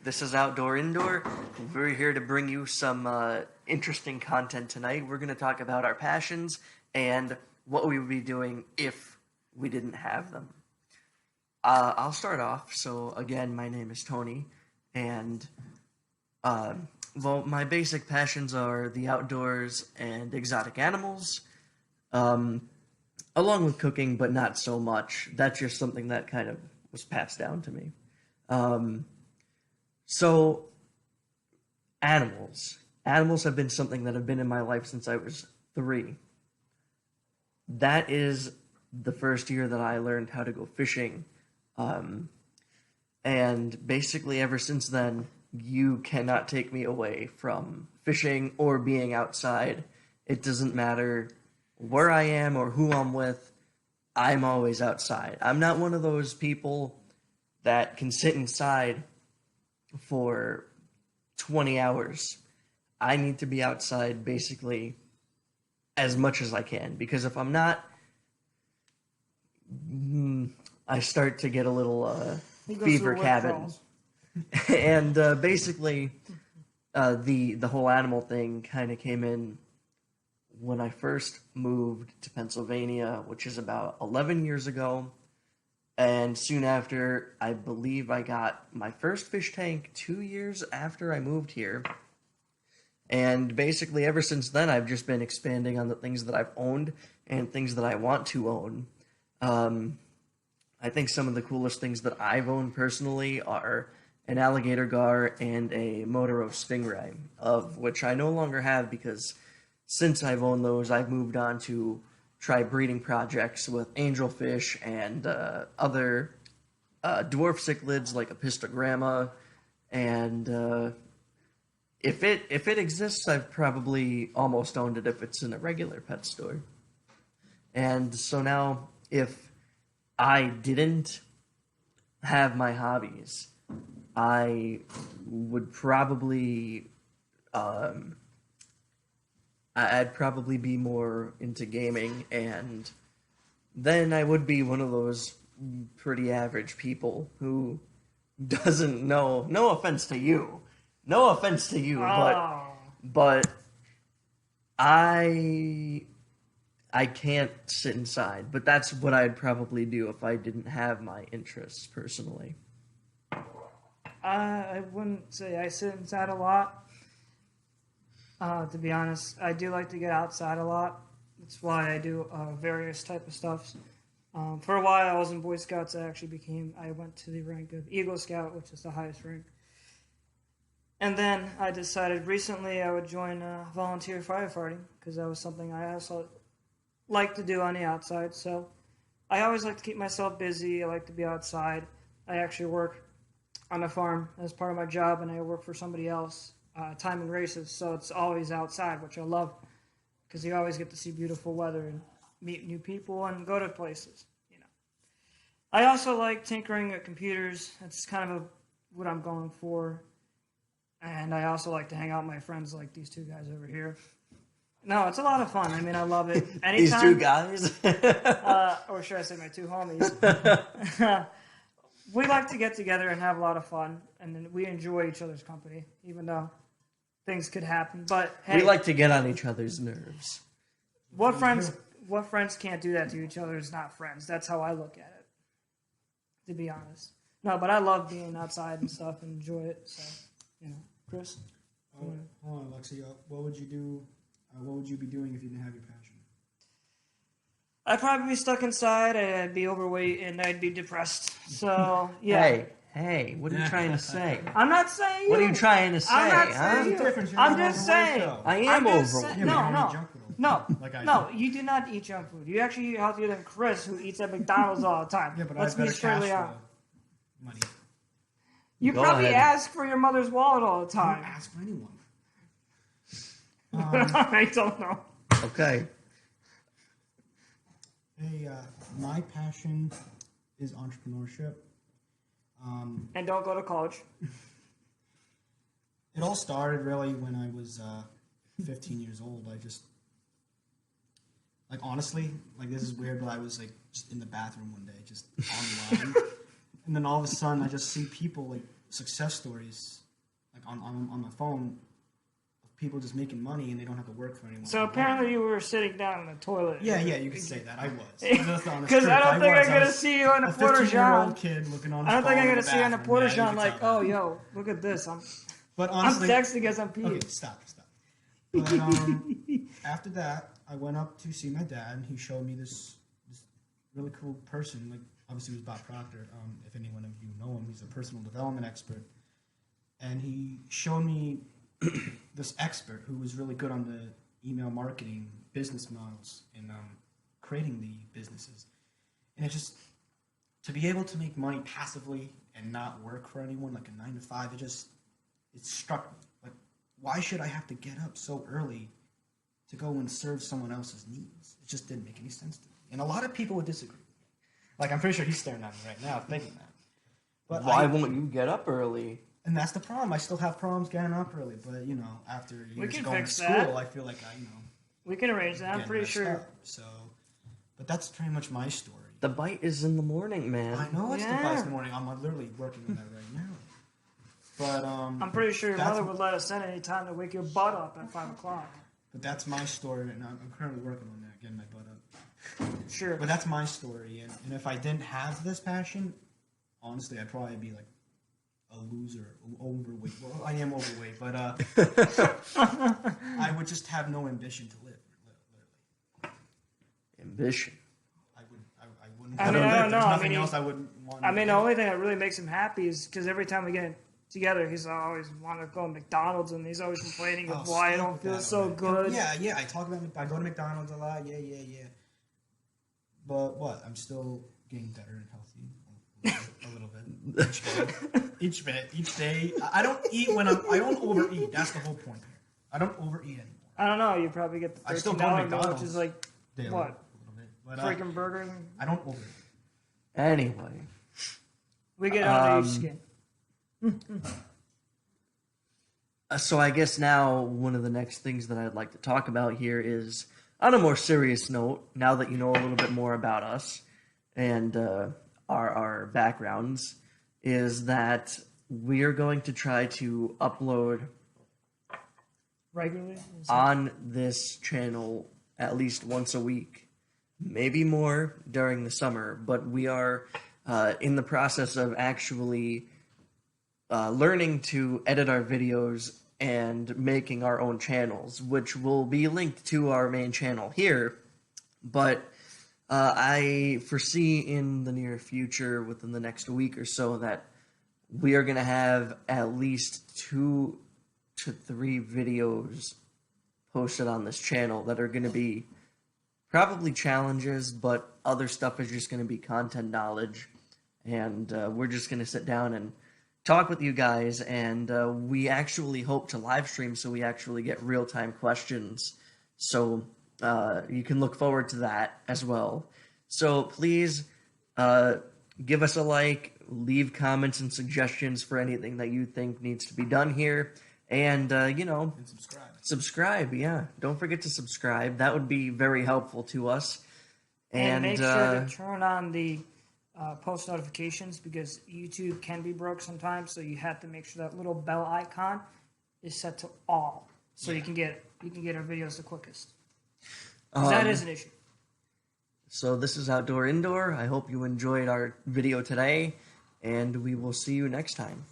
This is Outdoor Indoor. We're here to bring you some interesting content tonight. We're going to talk about our passions and what we would be doing if we didn't have them. I'll start off. So, again, my name is Tony, and my basic passions are the outdoors and exotic animals, along with cooking, but not so much. That's just something that kind of was passed down to me. So, animals. Animals have been something that have been in my life since I was 3. That is the first year that I learned how to go fishing. And basically, ever since then, you cannot take me away from fishing or being outside. It doesn't matter where I am or who I'm with, I'm always outside. I'm not one of those people that can sit inside for 20 hours. I need to be outside basically as much as I can, because if I'm not, I start to get a little fever cabin. And basically, the whole animal thing kind of came in when I first moved to Pennsylvania, which is about 11 years ago. And soon after, I believe I got my first fish tank 2 years after I moved here. And basically, ever since then, I've just been expanding on the things that I've owned and things that I want to own. I think some of the coolest things that I've owned personally are an alligator gar and a Motoro Stingray, of which I no longer have because since I've owned those, I've moved on to try breeding projects with angelfish and other dwarf cichlids like Apistogramma, and if it exists, I've probably almost owned it if it's in a regular pet store. And so now, if I didn't have my hobbies, I would probably I'd probably be more into gaming, and then I would be one of those pretty average people who doesn't know. No offense to you, but I can't sit inside. But that's what I'd probably do if I didn't have my interests personally. I wouldn't say I sit inside a lot. To be honest, I do like to get outside a lot. That's why I do various type of stuffs. For a while, I was in Boy Scouts. I went to the rank of Eagle Scout, which is the highest rank. And then I decided recently I would join volunteer firefighting, because that was something I also like to do on the outside. So I always like to keep myself busy. I like to be outside. I actually work on a farm as part of my job, and I work for somebody else, timing races. So it's always outside, which I love, because you always get to see beautiful weather and meet new people and go to places. I also like tinkering at computers. That's kind of what I'm going for. And I also like to hang out with my friends like these two guys over here. No, it's a lot of fun. I mean, I love it. Anytime, These two guys? or should I say my two homies? We like to get together and have a lot of fun, and then we enjoy each other's company, even though things could happen. But hey, we like to get on each other's nerves. What friends can't do that to each other is not friends. That's how I look at it, to be honest. No, but I love being outside and stuff and enjoy it. So, Chris? Hold on, Alexi. What would you do? What would you be doing if you didn't have your passion? I'd probably be stuck inside, I'd be overweight, and I'd be depressed. So, yeah. Hey, what are you trying to say? I'm not saying you. What are you trying to say? I'm not saying you. I'm just saying. I am overweight. No, you do not eat junk food. You actually eat healthier than Chris, who eats at McDonald's all the time. Yeah, but Let's I have be better straightly cash honest. flow. Money. You Go probably ahead. ask for your mother's wallet all the I time. don't ask for anyone. I don't know. Okay. Hey, my passion is entrepreneurship. And don't go to college. It all started really when I was 15 years old. I just, honestly, this is weird, but I was just in the bathroom one day, just online, and then all of a sudden I just see people success stories like on my phone of people just making money and they don't have to work for anyone. So apparently you were sitting down in the toilet. Yeah, you could say that. I was. Because I don't think I'm gonna see you on the a Porta 15-year-old John. kid looking on. I don't his think phone I'm in gonna the see you on the bathroom. Porta Yeah, you John could like, tell oh that. yo, look at this. But I'm honestly, texting as I'm peeing. okay, stop. But after that, I went up to see my dad, and he showed me this really cool person. Like, obviously, it was Bob Proctor. If anyone of you know him, he's a personal development expert. And he showed me this expert who was really good on the email marketing business models and creating the businesses. And it just, to be able to make money passively and not work for anyone, like a 9 to 5, it struck me. Like, why should I have to get up so early to go and serve someone else's needs? It just didn't make any sense to me. And a lot of people would disagree with me. Like, I'm pretty sure he's staring at me right now thinking that. But Why won't you get up early? And that's the problem. I still have problems getting up early. But, after years can going to fix school, that. I feel like We can arrange that. I'm getting pretty messed sure. up. So, but that's pretty much my story. The bite is in the morning, man. I know it's the Yeah. price in the morning. I'm literally working on that right now. But I'm pretty sure your That's- mother would let us in any time to wake your butt up at 5 o'clock. But that's my story, and I'm currently working on that, getting my butt up. Sure. But that's my story, and if I didn't have this passion, honestly, I'd probably be like a loser, overweight. Well, I am overweight, but I would just have no ambition to live. Literally, Ambition. I wouldn't. I want mean, to I live. don't There's know. nothing else I wouldn't want. I to mean, do. the only thing that really makes him happy is because every time we get together, he's always wanting to go to McDonald's, and he's always complaining of Oh, why I stop don't with feel that so already. good. Yeah. I go to McDonald's a lot. Yeah. But what? I'm still getting better and healthy. A little bit. Each day. I don't eat I don't overeat. That's the whole point here. I don't overeat anymore. I don't know. You probably get the I still $13 go to meal, which McDonald's is like daily, what? A little bit. But Freaking burger. I don't overeat. Anyway. We get under your skin. So I guess now one of the next things that I'd like to talk about here is, on a more serious note, now that you know a little bit more about us and our backgrounds, is that we are going to try to upload Regularly. on this channel at least once a week, maybe more during the summer, but we are in the process of actually learning to edit our videos and making our own channels, which will be linked to our main channel here. But I foresee in the near future, within the next week or so, that we are going to have at least 2 to 3 videos posted on this channel that are going to be probably challenges, but other stuff is just going to be content knowledge. And we're just going to sit down and talk with you guys, and we actually hope to live stream, so we actually get real-time questions. So you can look forward to that as well. So please give us a like, leave comments and suggestions for anything that you think needs to be done here, and And subscribe. subscribe. Yeah, don't forget to subscribe. That would be very helpful to us. And make sure to turn on the post notifications, because YouTube can be broke sometimes. So you have to make sure that little bell icon is set to all, so you can get our videos the quickest. 'Cause that is an issue. So this is Outdoor Indoor. I hope you enjoyed our video today, and we will see you next time.